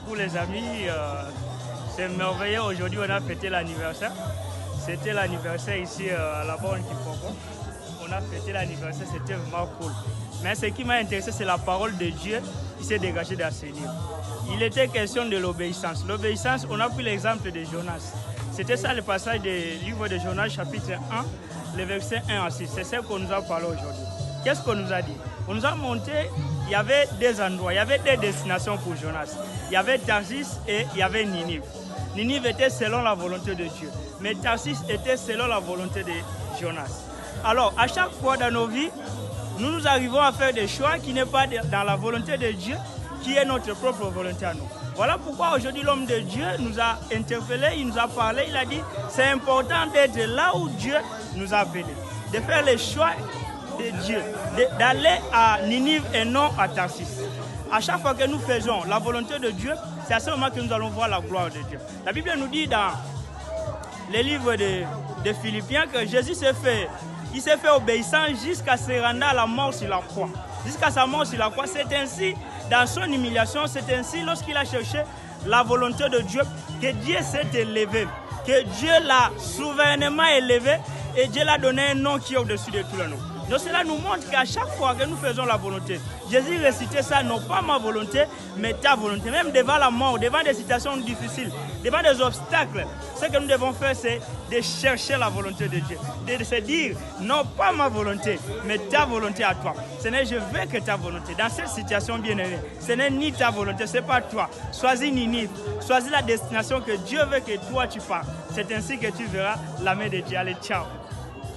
beaucoup les amis. C'est merveilleux. Aujourd'hui, on a fêté l'anniversaire. C'était l'anniversaire ici à la borne Kimpoko. On a fêté l'anniversaire, c'était vraiment cool. Mais ce qui m'a intéressé, c'est la parole de Dieu qui s'est dégagée dans ces livres. Il était question de l'obéissance. L'obéissance, on a pris l'exemple de Jonas. C'était ça le passage du livre de Jonas, chapitre 1, le verset 1 à 6. C'est ce qu'on nous a parlé aujourd'hui. Qu'est-ce qu'on nous a dit? On nous a montré, il y avait des endroits, il y avait des destinations pour Jonas. Il y avait Tarsis et il y avait Ninive. Ninive était selon la volonté de Dieu, mais Tarsis était selon la volonté de Jonas. Alors, à chaque fois dans nos vies, nous arrivons à faire des choix qui n'est pas dans la volonté de Dieu, qui est notre propre volonté à nous. Voilà pourquoi aujourd'hui l'homme de Dieu nous a interpellés, il nous a parlé, il a dit c'est important d'être là où Dieu nous a appelés, de faire les choix de Dieu, d'aller à Ninive et non à Tarsis. À chaque fois que nous faisons la volonté de Dieu, c'est à ce moment que nous allons voir la gloire de Dieu. La Bible nous dit dans les livres de Philippiens que Jésus s'est fait obéissant jusqu'à se rendre à la mort sur la croix. Jusqu'à sa mort sur la croix, c'est ainsi, dans son humiliation, c'est ainsi lorsqu'il a cherché la volonté de Dieu, que Dieu s'est élevé, que Dieu l'a souverainement élevé et Dieu l'a donné un nom qui est au-dessus de tous les noms. Donc cela nous montre qu'à chaque fois que nous faisons la volonté, Jésus récitait ça, non pas ma volonté, mais ta volonté. Même devant la mort, devant des situations difficiles, devant des obstacles, ce que nous devons faire, c'est de chercher la volonté de Dieu. De se dire, non pas ma volonté, mais ta volonté à toi. Ce n'est je veux que ta volonté. Dans cette situation bien-aimée, ce n'est ni ta volonté, ce n'est pas toi. Choisis Ninive, choisis la destination que Dieu veut que toi tu partes. C'est ainsi que tu verras la main de Dieu. Allez, ciao.